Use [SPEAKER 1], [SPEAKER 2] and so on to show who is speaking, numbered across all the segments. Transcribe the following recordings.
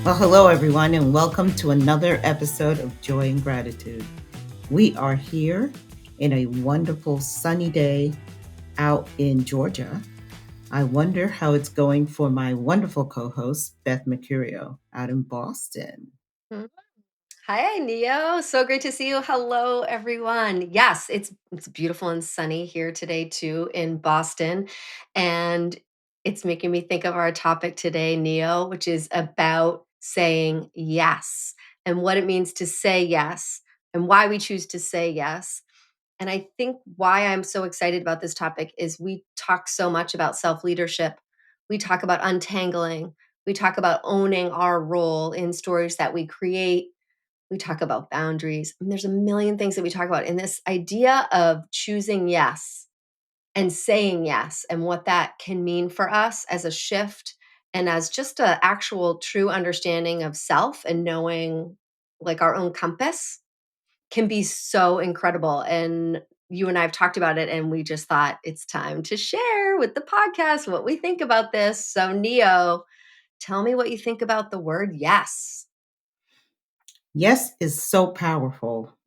[SPEAKER 1] Well, hello, everyone, and welcome to another episode of Joy and Gratitude. We are here in a wonderful sunny day out in Georgia. I wonder how it's going for my wonderful co host, Beth Mercurio, out in Boston.
[SPEAKER 2] Mm. Hi, Nio. So great to see you. Hello, everyone. Yes, it's beautiful and sunny here today too in Boston, and it's making me think of our topic today, Nio, which is about saying yes and what it means to say yes and why we choose to say yes. And I think why I'm so excited about this topic is we talk so much about self leadership. We talk about untangling. We talk about owning our role in stories that we create. We talk about boundaries. And there's a million things that we talk about in this idea of choosing yes and saying yes and what that can mean for us as a shift and as just an actual true understanding of self and knowing like our own compass can be so incredible. And you and I have talked about it, and we just thought it's time to share with the podcast what we think about this. So, Nio, tell me what you think about the word yes.
[SPEAKER 1] Yes is so powerful,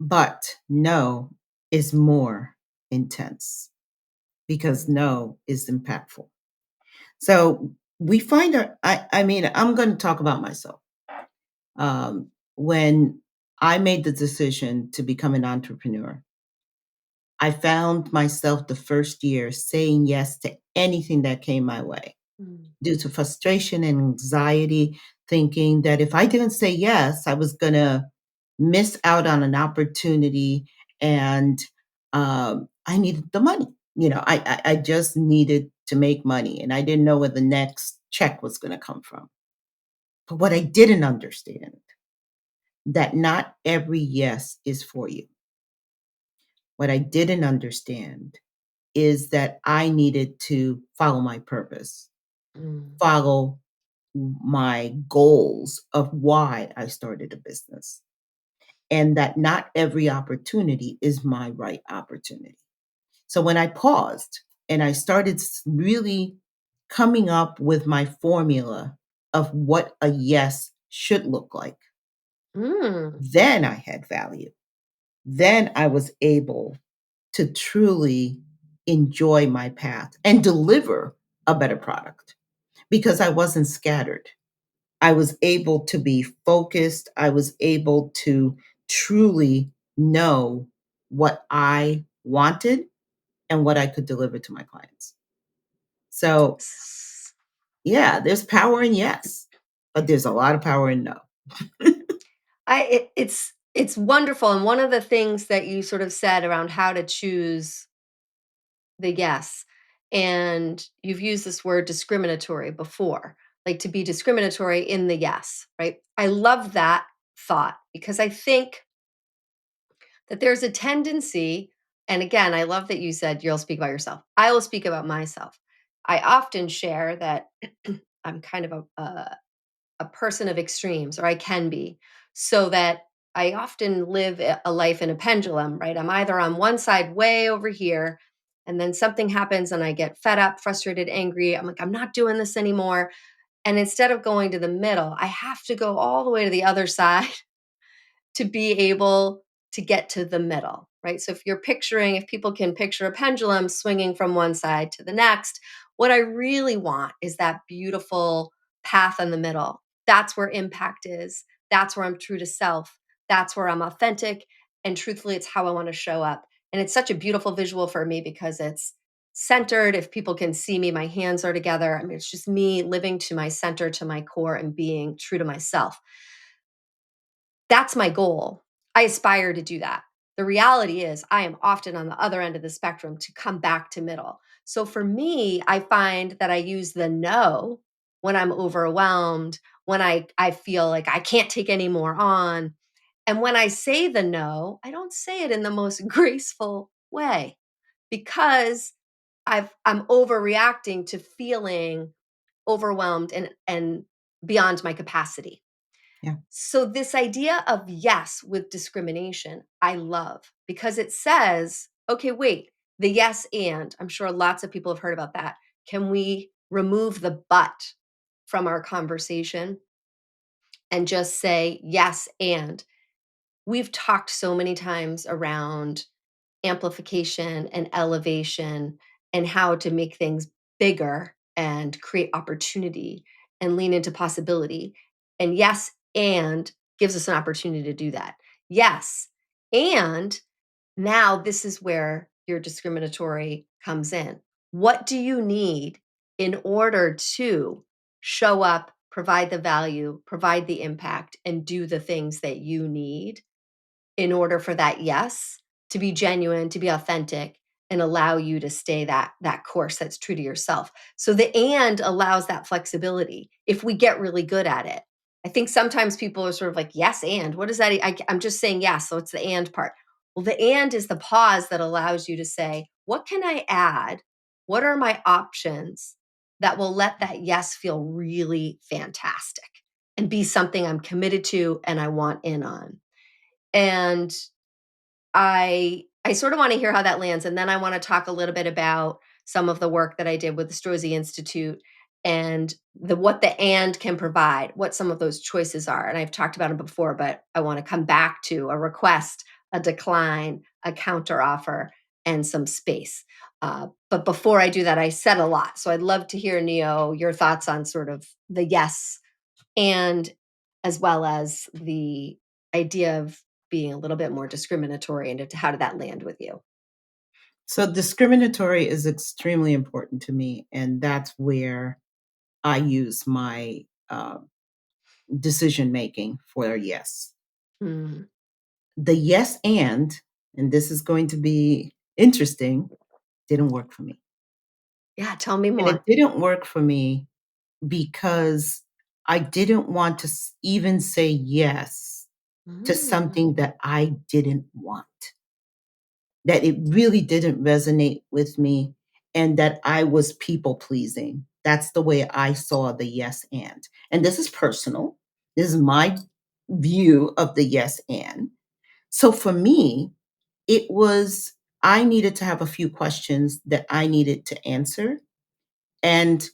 [SPEAKER 1] but no is more intense because no is impactful. So we find I'm going to talk about myself. When I made the decision to become an entrepreneur, I found myself the first year saying yes to anything that came my way
[SPEAKER 2] Mm.
[SPEAKER 1] due to frustration and anxiety, thinking that if I didn't say yes, I was going to miss out on an opportunity and I needed the money. I just needed to make money and I didn't know where the next check was going to come from. But what I didn't understand that not every yes is for you. What I didn't understand is that I needed to follow my purpose,
[SPEAKER 2] Mm.
[SPEAKER 1] follow my goals of why I started a business, and that not every opportunity is my right opportunity. So when I paused and I started really coming up with my formula of what a yes should look like,
[SPEAKER 2] Mm.
[SPEAKER 1] then I had value. Then I was able to truly enjoy my path and deliver a better product because I wasn't scattered. I was able to be focused. I was able to truly know what I wanted and what I could deliver to my clients. So,
[SPEAKER 2] S-
[SPEAKER 1] yeah, there's power in yes, but there's a lot of power in no.
[SPEAKER 2] it's wonderful. And one of the things that you sort of said around how to choose the yes, and you've used this word discriminatory before, like to be discriminatory in the yes, right? I love that thought because I think that there's a tendency, and again, I love that you said you'll speak about yourself. I will speak about myself. I often share that I'm kind of a person of extremes, or I can be, so that I often live a life in a pendulum, right? I'm either on one side way over here, and then something happens and I get fed up, frustrated, angry. I'm like, I'm not doing this anymore. And instead of going to the middle, I have to go all the way to the other side to be able to get to the middle, right? So if people can picture a pendulum swinging from one side to the next, what I really want is that beautiful path in the middle. That's where impact is. That's where I'm true to self. That's where I'm authentic. And truthfully, it's how I want to show up. And it's such a beautiful visual for me because it's centered. If people can see me, my hands are together. I mean, it's just me living to my center, to my core, and being true to myself. That's my goal. I aspire to do that. The reality is, I am often on the other end of the spectrum to come back to middle. So for me, I find that I use the no when I'm overwhelmed, when I feel like I can't take any more on. And when I say the no, I don't say it in the most graceful way because I'm overreacting to feeling overwhelmed and beyond my capacity.
[SPEAKER 1] Yeah.
[SPEAKER 2] So, this idea of yes with discrimination, I love because it says, okay, wait, the yes and I'm sure lots of people have heard about that. Can we remove the but from our conversation and just say yes and. We've talked so many times around amplification and elevation and how to make things bigger and create opportunity and lean into possibility. And yes, and gives us an opportunity to do that. Yes, and now this is where your discriminatory comes in. What do you need in order to show up, provide the value, provide the impact, and do the things that you need in order for that yes to be genuine, to be authentic, and allow you to stay that course that's true to yourself. So the and allows that flexibility if we get really good at it. I think sometimes people are sort of like, yes, and what is that? I'm just saying yes. So it's the and part. Well, the and is the pause that allows you to say, what can I add? What are my options that will let that yes feel really fantastic and be something I'm committed to and I want in on? And I sort of wanna hear how that lands, and then I wanna talk a little bit about some of the work that I did with the Strozzi Institute and the what the "and" can provide, what some of those choices are, and I've talked about them before, but I wanna come back to a request, a decline, a counteroffer, and some space. But before I do that, I said a lot, so I'd love to hear, Neo, your thoughts on sort of the yes and as well as the idea of being a little bit more discriminatory and how did that land with you?
[SPEAKER 1] So discriminatory is extremely important to me, and that's where I use my decision making for a yes.
[SPEAKER 2] Mm.
[SPEAKER 1] The yes and this is going to be interesting, didn't work for me.
[SPEAKER 2] Yeah, tell me
[SPEAKER 1] And it
[SPEAKER 2] more.
[SPEAKER 1] didn't work for me because I didn't want to even say yes to
[SPEAKER 2] Mm.
[SPEAKER 1] something that I didn't want, that it really didn't resonate with me, and that I was people pleasing. That's the way I saw the yes and. And this is personal. This is my view of the yes and. So for me, it was I needed to have a few questions that I needed to answer, and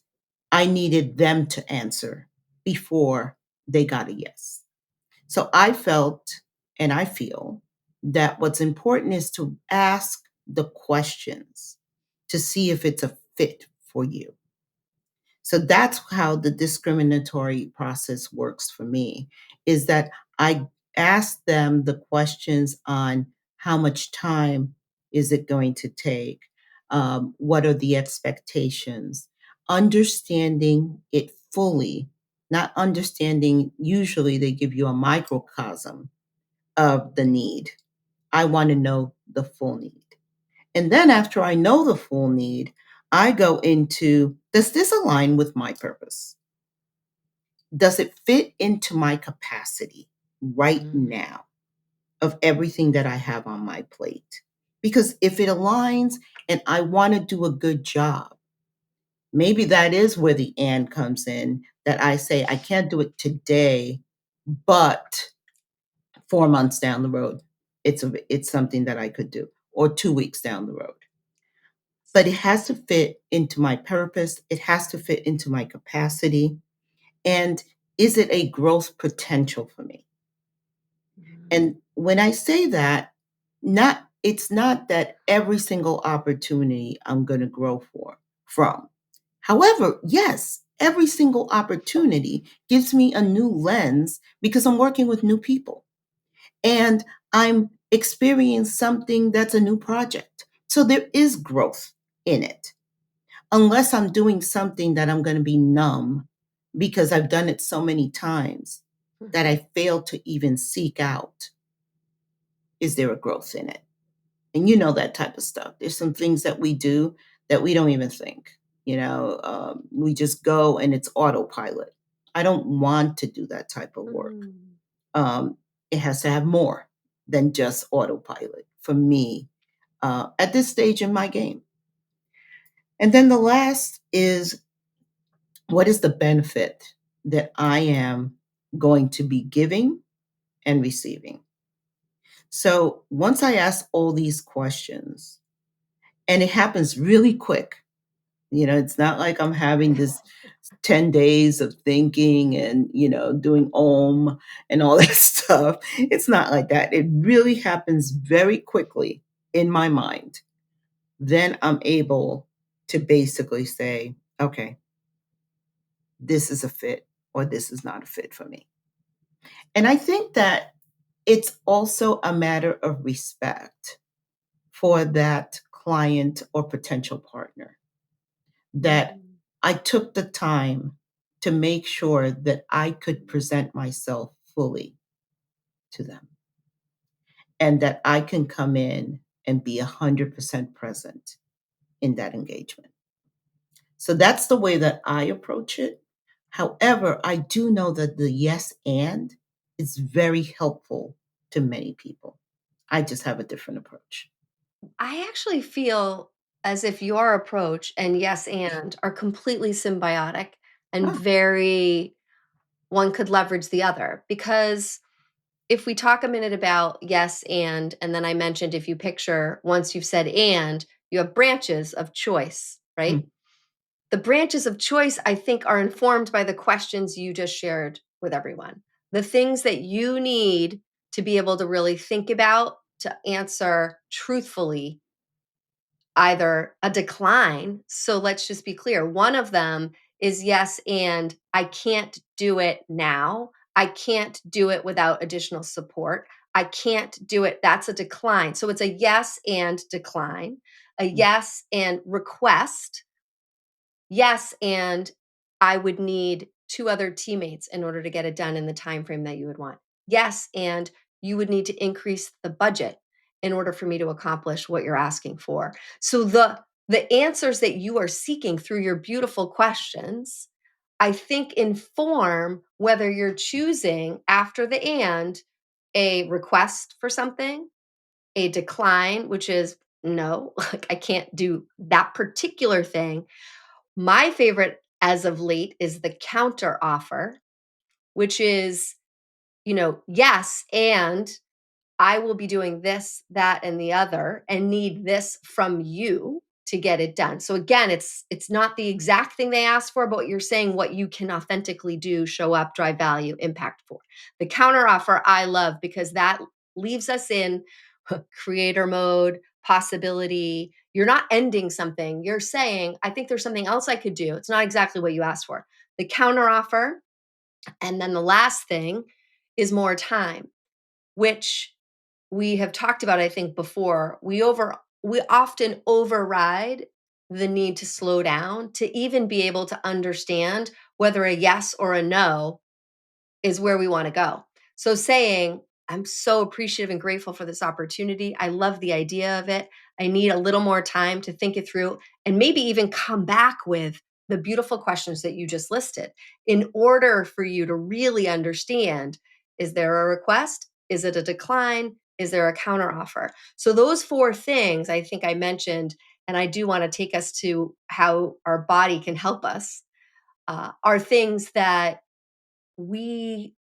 [SPEAKER 1] I needed them to answer before they got a yes. So I felt and I feel that what's important is to ask the questions to see if it's a fit for you. So that's how the discriminatory process works for me, is that I ask them the questions on how much time is it going to take? What are the expectations? Understanding it fully, not understanding, usually they give you a microcosm of the need. I want to know the full need. And then after I know the full need, I go into, does this align with my purpose? Does it fit into my capacity right
[SPEAKER 2] Mm.
[SPEAKER 1] now of everything that I have on my plate? Because if it aligns and I want to do a good job, maybe that is where the and comes in, that I say, I can't do it today, but 4 months down the road, it's something that I could do, or 2 weeks down the road. But it has to fit into my purpose. It has to fit into my capacity. And is it a growth potential for me?
[SPEAKER 2] Mm.
[SPEAKER 1] And when I say that, it's not that every single opportunity I'm going to grow from. However, yes, every single opportunity gives me a new lens because I'm working with new people and I'm experiencing something that's a new project. So there is growth in it. Unless I'm doing something that I'm going to be numb because I've done it so many times that
[SPEAKER 2] Mhm.
[SPEAKER 1] I fail to even seek out, is there a growth in it? And you know that type of stuff. There's some things that we do that we don't even think. We just go and it's autopilot. I don't want to do that type of work.
[SPEAKER 2] Mm.
[SPEAKER 1] Um, it has to have more than just autopilot for me at this stage in my game. And then the last is, what is the benefit that I am going to be giving and receiving? So once I ask all these questions, and it happens really quick, it's not like I'm having this 10 days of thinking and, doing om and all that stuff. It's not like that. It really happens very quickly in my mind. Then I'm able to basically say, okay, this is a fit or this is not a fit for me. And I think that it's also a matter of respect for that client or potential partner, that
[SPEAKER 2] Mhm.
[SPEAKER 1] I took the time to make sure that I could present myself fully to them and that I can come in and be 100% present in that engagement. So that's the way that I approach it. However, I do know that the yes and is very helpful to many people. I just have a different approach.
[SPEAKER 2] I actually feel as if your approach and yes and are completely symbiotic and
[SPEAKER 1] Ah,
[SPEAKER 2] very one could leverage the other because if we talk a minute about yes and then I mentioned if you picture once you've said and you have branches of choice, right?
[SPEAKER 1] mm,
[SPEAKER 2] The branches of choice I think are informed by the questions you just shared with everyone. The things that you need to be able to really think about to answer truthfully either a decline. So let's just be clear. One of them is yes, and I can't do it now. I can't do it without additional support. I can't do it. That's a decline. So it's a yes and decline, a
[SPEAKER 1] mm,
[SPEAKER 2] yes and request. Yes, and I would need 2 other teammates in order to get it done in the time frame that you would want. Yes, and you would need to increase the budget in order for me to accomplish what you're asking for. So the answers that you are seeking through your beautiful questions, I think inform whether you're choosing after the and a request for something, a decline, which is no, like I can't do that particular thing, my favorite as of late is the counter offer, which is, yes, and I will be doing this, that, and the other, and need this from you to get it done. So again, it's not the exact thing they asked for, but you're saying what you can authentically do, show up, drive value, impact for. The counter offer I love because that leaves us in creator mode, possibility. You're not ending something. You're saying, I think there's something else I could do. It's not exactly what you asked for. The counter offer. And then the last thing is more time, which we have talked about, I think, before. We often override the need to slow down to even be able to understand whether a yes or a no is where we want to go. So saying, I'm so appreciative and grateful for this opportunity. I love the idea of it. I need a little more time to think it through and maybe even come back with the beautiful questions that you just listed in order for you to really understand, is there a request? Is it a decline? Is there a counteroffer? So those four things I think I mentioned, and I do want to take us to how our body can help us, are things that we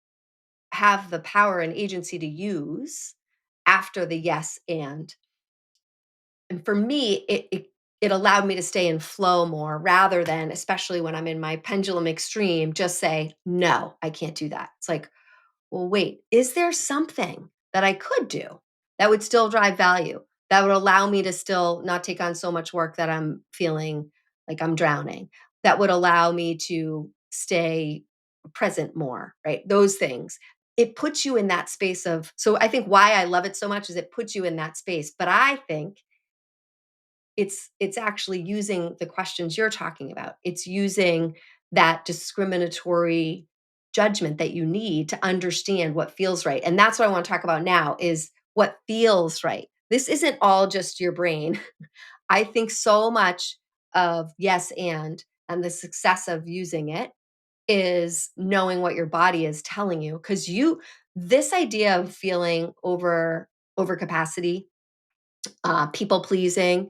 [SPEAKER 2] have the power and agency to use after the yes and for me it allowed me to stay in flow more rather than, especially when I'm in my pendulum extreme, just say no, I can't do that. It's like, well, wait, is there something that I could do that would still drive value, that would allow me to still not take on so much work that I'm feeling like I'm drowning, that would allow me to stay present more, right? Those things. It puts you in that space of, so I think why I love it so much is it puts you in that space. But I think it's actually using the questions you're talking about. It's using that discriminatory judgment that you need to understand what feels right. And that's what I want to talk about now is what feels right. This isn't all just your brain. I think so much of yes and the success of using it is knowing what your body is telling you because you this idea of feeling over capacity, people pleasing,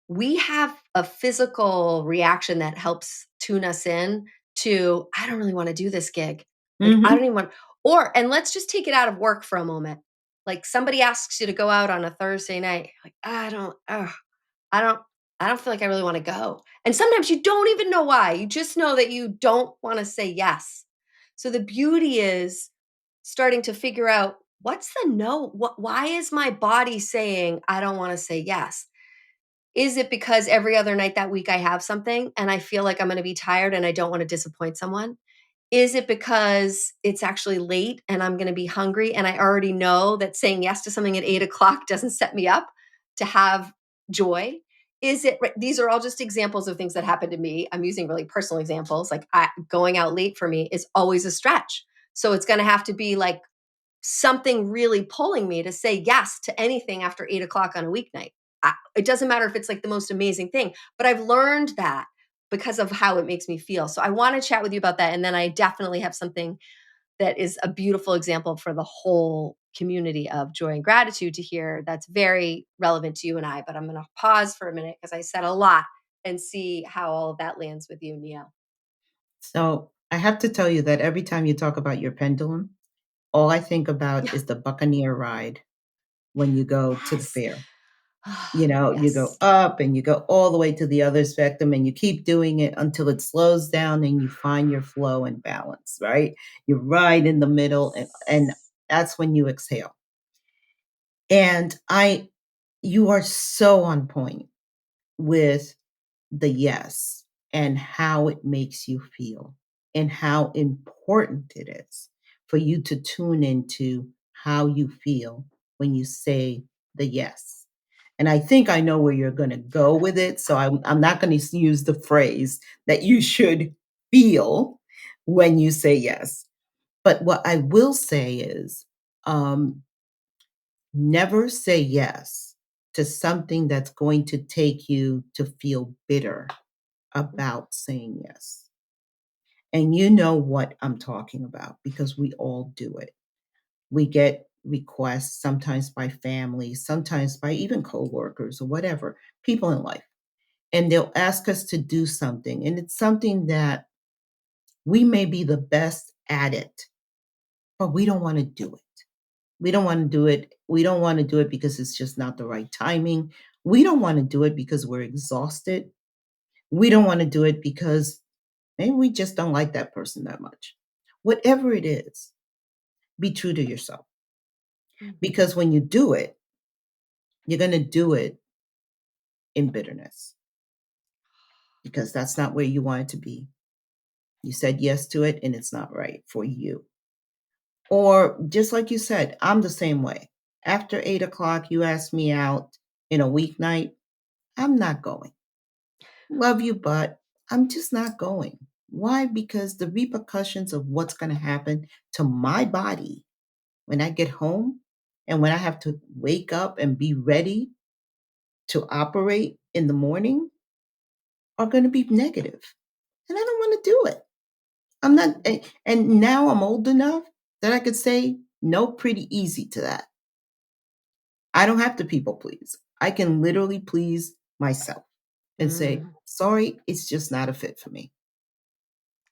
[SPEAKER 2] we have a physical reaction that helps tune us in to, I don't really want to do this gig. Like, I don't
[SPEAKER 1] mhm,
[SPEAKER 2] even want, and let's just take it out of work for a moment. Like somebody asks you to go out on a Thursday night, like, I don't, I don't feel like I really wanna go. And sometimes you don't even know why. You just know that you don't wanna say yes. So the beauty is starting to figure out what's the no? Why is my body saying, I don't wanna say yes? Is it because every other night that week I have something and I feel like I'm gonna be tired and I don't wanna disappoint someone? Is it because it's actually late and I'm gonna be hungry and I already know that saying yes to something at 8 o'clock doesn't set me up to have joy? Is it right? These are all just examples of things that happen to me. I'm using really personal examples. Like going out late for me is always a stretch. So it's gonna have to be like something really pulling me to say yes to anything after 8 o'clock on a weeknight. It doesn't matter if it's like the most amazing thing, but I've learned that because of how it makes me feel. So I want to chat with you about that. And then I definitely have something that is a beautiful example for the whole community of joy and gratitude to hear that's very relevant to you and I. But I'm going to pause for a minute because I said a lot and see how all of that lands with you, Neo.
[SPEAKER 1] So I have to tell you that every time you talk about your pendulum, all I think about is the Buccaneer ride when you go to the
[SPEAKER 2] Yes.
[SPEAKER 1] fair. You know, you go
[SPEAKER 2] Yes.
[SPEAKER 1] up and you go all the way to the other spectrum and you keep doing it until it slows down and you find your flow and balance, right? You're right in the middle and that's when you exhale. And I you are so on point with the yes and how it makes you feel and how important it is for you to tune into how you feel when you say the yes. And I think I know where you're going to go with it. So I'm not going to use the phrase that you should feel when you say yes. But what I will say is um, never say yes to something that's going to take you to feel bitter about saying yes. And you know what I'm talking about because we all do it. We get requests sometimes by family, sometimes by even coworkers or whatever, people in life. And they'll ask us to do something. And it's something that we may be the best at it, but we don't want to do it. We don't want to do it. We don't want to do it because it's just not the right timing. We don't want to do it because we're exhausted. We don't want to do it because maybe we just don't like that person that much. Whatever it is, be true to yourself.
[SPEAKER 2] Mhm.
[SPEAKER 1] Because when you do it, you're going to do it in bitterness because that's not where you want it to be. You said yes to it and it's not right for you. Or just like you said, I'm the same way. After 8 o'clock, you ask me out in a weeknight, I'm not going. Love you, but I'm just not going. Why? Because the repercussions of what's going to happen to my body when I get home and when I have to wake up and be ready to operate in the morning are going to be negative. And I don't want to do it. I'm not, and now I'm old enough that I could say no pretty easy to that. I don't have to people please. I can literally please myself and say,
[SPEAKER 2] Mm.
[SPEAKER 1] sorry, it's just not a fit for me.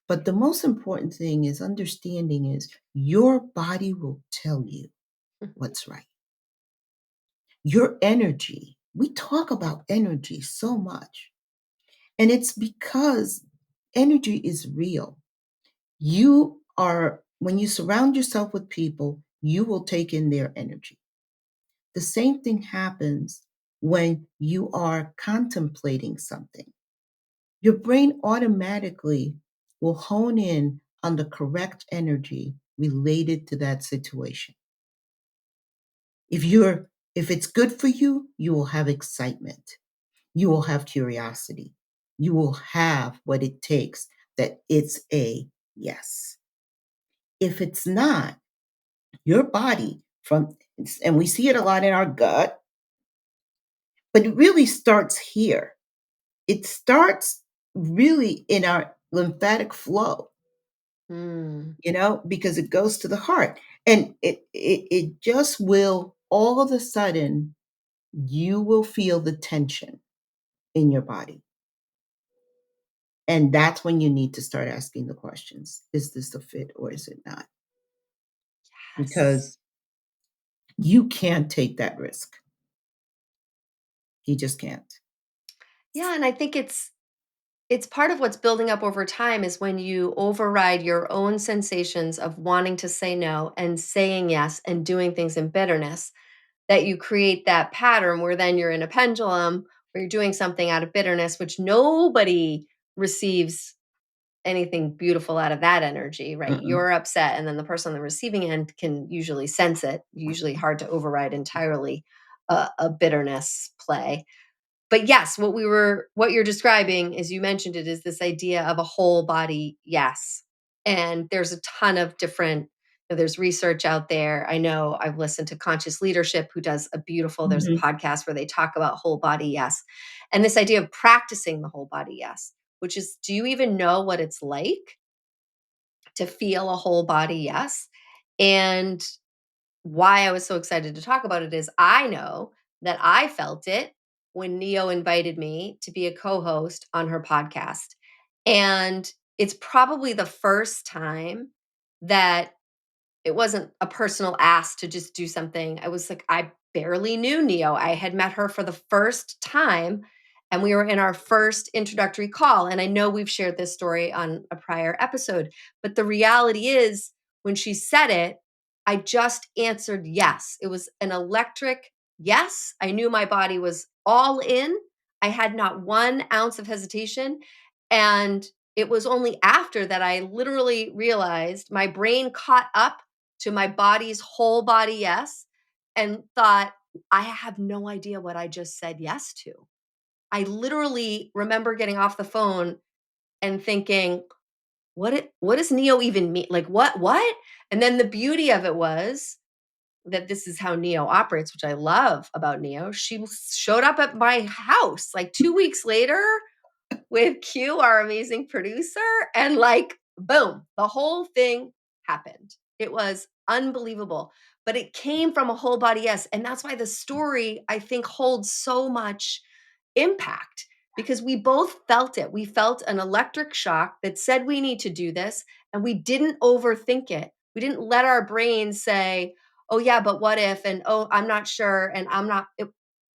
[SPEAKER 1] But the most important thing is understanding is your body will tell you what's right. Your energy, we talk about energy so much, and it's because energy is real. You are, when you surround yourself with people, you will take in their energy. The same thing happens when you are contemplating something. Your brain automatically will hone in on the correct energy related to that situation. If it's good for you, you will have excitement. You will have curiosity. You will have what it takes that it's a yes. If it's not, your body from and we see it a lot in our gut, but it really starts here. It starts really in our lymphatic flow,
[SPEAKER 2] Mm.
[SPEAKER 1] because it goes to the heart. And it just will all of a sudden you will feel the tension in your body. And that's when you need to start asking the questions. Is this a fit or is it not?
[SPEAKER 2] Yes.
[SPEAKER 1] Because you can't take that risk. You just can't.
[SPEAKER 2] Yeah, and I think it's part of what's building up over time is when you override your own sensations of wanting to say no and saying yes and doing things in bitterness, that you create that pattern where then you're in a pendulum where you're doing something out of bitterness, which nobody receives anything beautiful out of that energy, right?
[SPEAKER 1] Mm-mm.
[SPEAKER 2] You're upset, and then the person on the receiving end can usually sense it. Usually hard to override entirely a bitterness play. But yes, what you're describing, as you mentioned it, is this idea of a whole body yes. And there's a ton of different, there's research out there. I know I've listened to Conscious Leadership, who does a beautiful, there's a
[SPEAKER 1] Mhm.
[SPEAKER 2] podcast where they talk about whole body yes. And this idea of practicing the whole body yes, which is, do you even know what it's like to feel a whole body yes? And why I was so excited to talk about it is I know that I felt it when Nio invited me to be a co-host on her podcast. And it's probably the first time that it wasn't a personal ask to just do something. I was like, I barely knew Neo. I had met her for the first time, and we were in our first introductory call. And I know we've shared this story on a prior episode, but the reality is, when she said it, I just answered yes. It was an electric yes. I knew my body was all in. I had not 1 ounce of hesitation. And it was only after that I literally realized my brain caught up to my body's whole body yes, and thought, I have no idea what I just said yes to. I literally remember getting off the phone and thinking, what does Neo even mean? Like what? And then the beauty of it was that this is how Neo operates, which I love about Neo. She showed up at my house like 2 weeks later with Q, our amazing producer, and like, boom, the whole thing happened. It was unbelievable, but it came from a whole body yes. And that's why the story, I think, holds so much impact because we both felt it. We felt an electric shock that said we need to do this, and we didn't overthink it. We didn't let our brains say, oh, yeah, but what if? And oh, I'm not sure. And I'm not.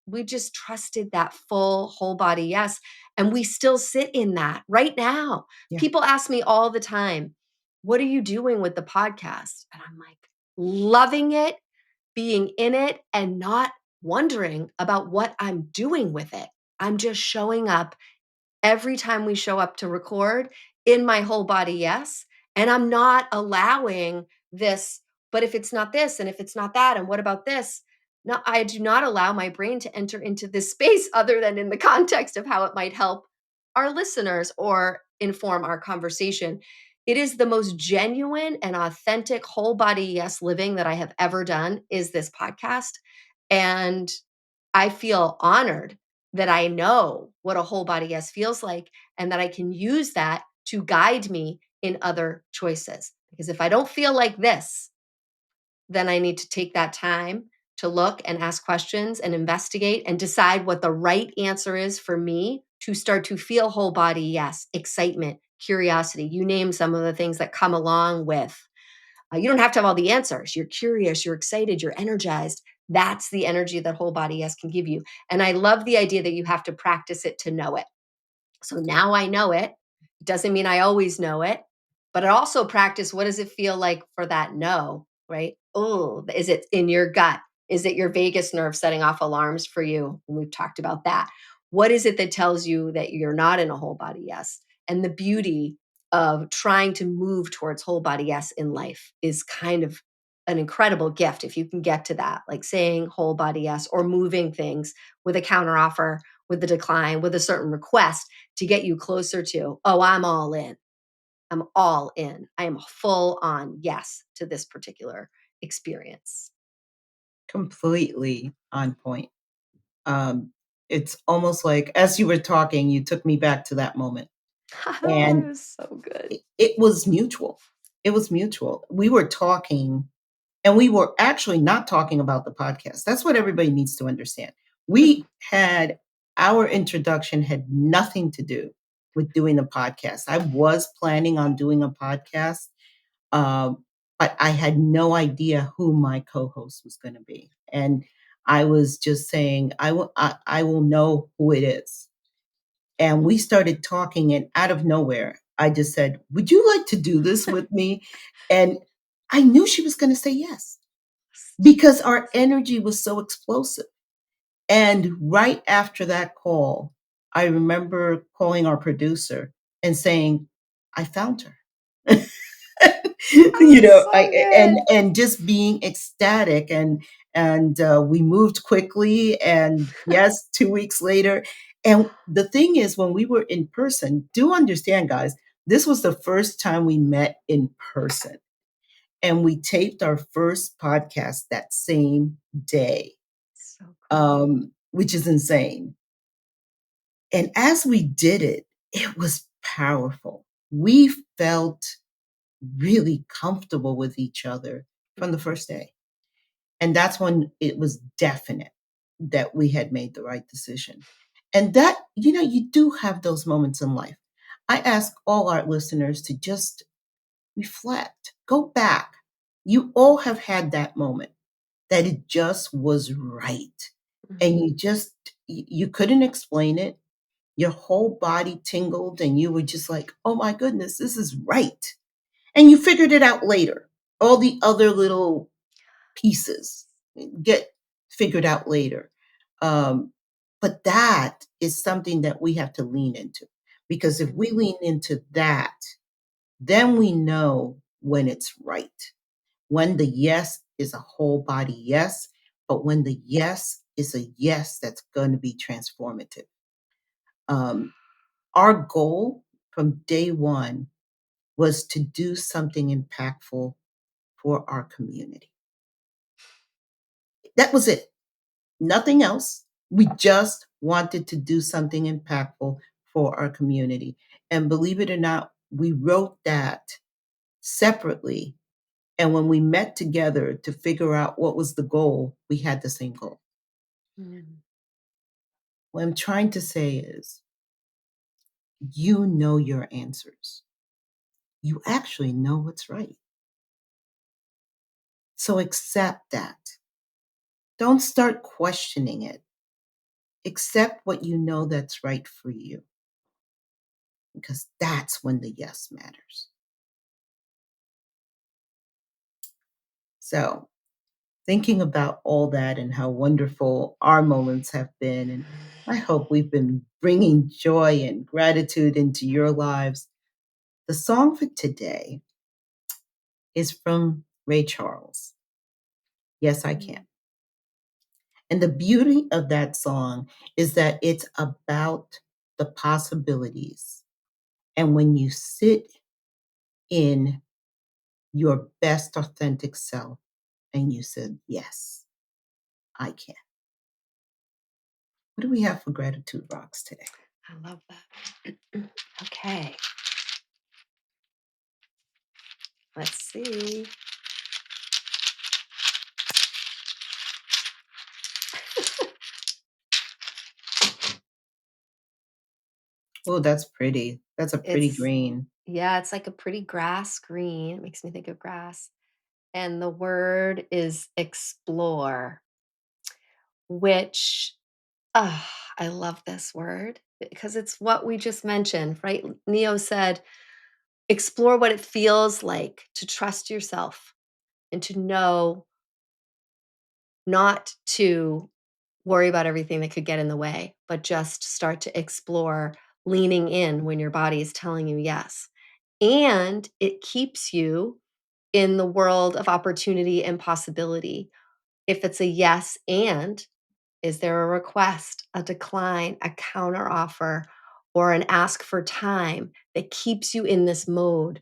[SPEAKER 2] We just trusted that full whole body yes. And we still sit in that right now.
[SPEAKER 1] Yeah.
[SPEAKER 2] People ask me all the time, what are you doing with the podcast? And I'm like, loving it, being in it, and not wondering about what I'm doing with it. I'm just showing up every time we show up to record in my whole body yes. And I'm not allowing this, but if it's not this, and if it's not that, and what about this? No, I do not allow my brain to enter into this space other than in the context of how it might help our listeners or inform our conversation. It is the most genuine and authentic whole body yes living that I have ever done is this podcast. And I feel honored that I know what a whole body yes feels like and that I can use that to guide me in other choices. Because if I don't feel like this, then I need to take that time to look and ask questions and investigate and decide what the right answer is for me to start to feel whole body yes, excitement, curiosity. You name some of the things that come along with. You don't have to have all the answers. You're curious, you're excited, you're energized. That's the energy that whole body yes can give you. And I love the idea that you have to practice it to know it. So now I know it. It doesn't mean I always know it, but I also practice what does it feel like for that no, right? Oh, is it in your gut? Is it your vagus nerve setting off alarms for you? And we've talked about that. What is it that tells you that you're not in a whole body yes? And the beauty of trying to move towards whole body yes in life is kind of an incredible gift if you can get to that, like saying whole body yes or moving things with a counteroffer, with the decline, with a certain request to get you closer to, oh, I'm all in. I'm all in. I am full on yes to this particular experience.
[SPEAKER 1] Completely on point. Um, it's almost like as you were talking, you took me back to that moment,
[SPEAKER 2] Oh, it
[SPEAKER 1] and
[SPEAKER 2] was so good.
[SPEAKER 1] it was mutual. It was mutual. We were talking, and we were actually not talking about the podcast. That's what everybody needs to understand. We had our introduction had nothing to do with doing a podcast. I was planning on doing a podcast, um, but I had no idea who my co-host was going to be, and I was just saying, I will know who it is. And we started talking, and out of nowhere, I just said, "Would you like to do this with me?" And I knew she was going to say yes because our energy was so explosive. And right after that call, I remember calling our producer and saying, "I found her."
[SPEAKER 2] Oh,
[SPEAKER 1] I
[SPEAKER 2] so good.
[SPEAKER 1] and just being ecstatic, and we moved quickly, and yes, 2 weeks later. And the thing is, when we were in person, do understand, guys, this was the first time we met in person, and we taped our first podcast that same day,
[SPEAKER 2] So cool.
[SPEAKER 1] which is insane. And as we did it, it was powerful. We felt really comfortable with each other from the first day. And that's when it was definite that we had made the right decision. And that, you do have those moments in life. I ask all our listeners to just reflect, go back. You all have had that moment that it just was right. And
[SPEAKER 2] Mhm.
[SPEAKER 1] you couldn't explain it. Your whole body tingled and you were just like, "Oh my goodness, this is right." And you figured it out later. All the other little pieces get figured out later. Um, but that is something that we have to lean into, because if we lean into that, then we know when it's right. When the yes is a whole body yes, but when the yes is a yes that's going to be transformative. Um, our goal from day one was to do something impactful for our community. That was it. Nothing else. We just wanted to do something impactful for our community. And believe it or not, we wrote that separately. And when we met together to figure out what was the goal, we had the same goal.
[SPEAKER 2] Mhm.
[SPEAKER 1] What I'm trying to say is, you know your answers. You actually know what's right. So accept that. Don't start questioning it. Accept what you know that's right for you, because that's when the yes matters. So, thinking about all that and how wonderful our moments have been, and I hope we've been bringing joy and gratitude into your lives. The song for today is from Ray Charles. Yes, I can.
[SPEAKER 2] Mhm.
[SPEAKER 1] And the beauty of that song is that it's about the possibilities. And when you sit in your best authentic self and you said, "Yes, I can." What do we have for Gratitude Rocks today?
[SPEAKER 2] I love that. Okay, let's see.
[SPEAKER 1] Oh, that's pretty. That's a pretty
[SPEAKER 2] It's
[SPEAKER 1] green.
[SPEAKER 2] Yeah, it's like a pretty grass green. It makes me think of grass. And the word is explore, which I love this word because it's what we just mentioned, right? Neo said, explore what it feels like to trust yourself and to know not to worry about everything that could get in the way, but just start to explore leaning in when your body is telling you yes. And it keeps you in the world of opportunity and possibility. If it's a yes and, is there a request, a decline, a counter offer, or an ask for time that keeps you in this mode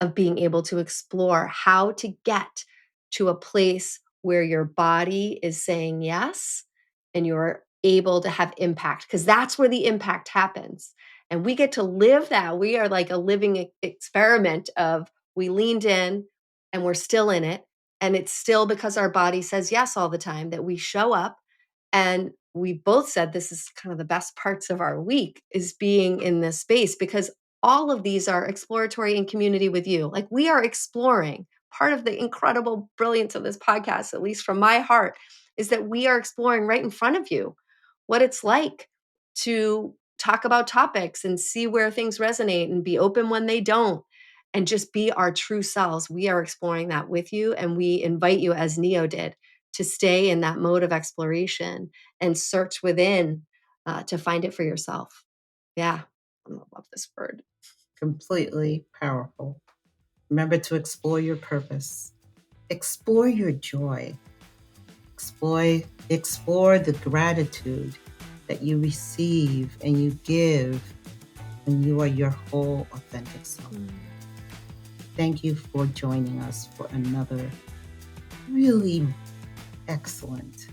[SPEAKER 2] of being able to explore how to get to a place where your body is saying yes and you're able to have impact? Because that's where the impact happens. And we get to live that. We are like a living experiment of we leaned in and we're still in it. And it's still because our body says yes all the time that we show up, and we both said this is kind of the best parts of our week is being in this space because all of these are exploratory in community with you. Like we are exploring. Part of the incredible brilliance of this podcast, at least from my heart, is that we are exploring right in front of you what it's like to talk about topics and see where things resonate and be open when they don't and just be our true selves. We are exploring that with you, and we invite you, as Neo did, to stay in that mode of exploration and search within to find it for yourself. Yeah, I love this word.
[SPEAKER 1] Completely powerful. Remember to explore your purpose, explore your joy, explore the gratitude that you receive and you give when you are your whole authentic self. Thank you for joining us for another really excellent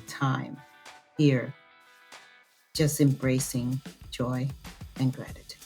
[SPEAKER 1] time here, just embracing joy and gratitude.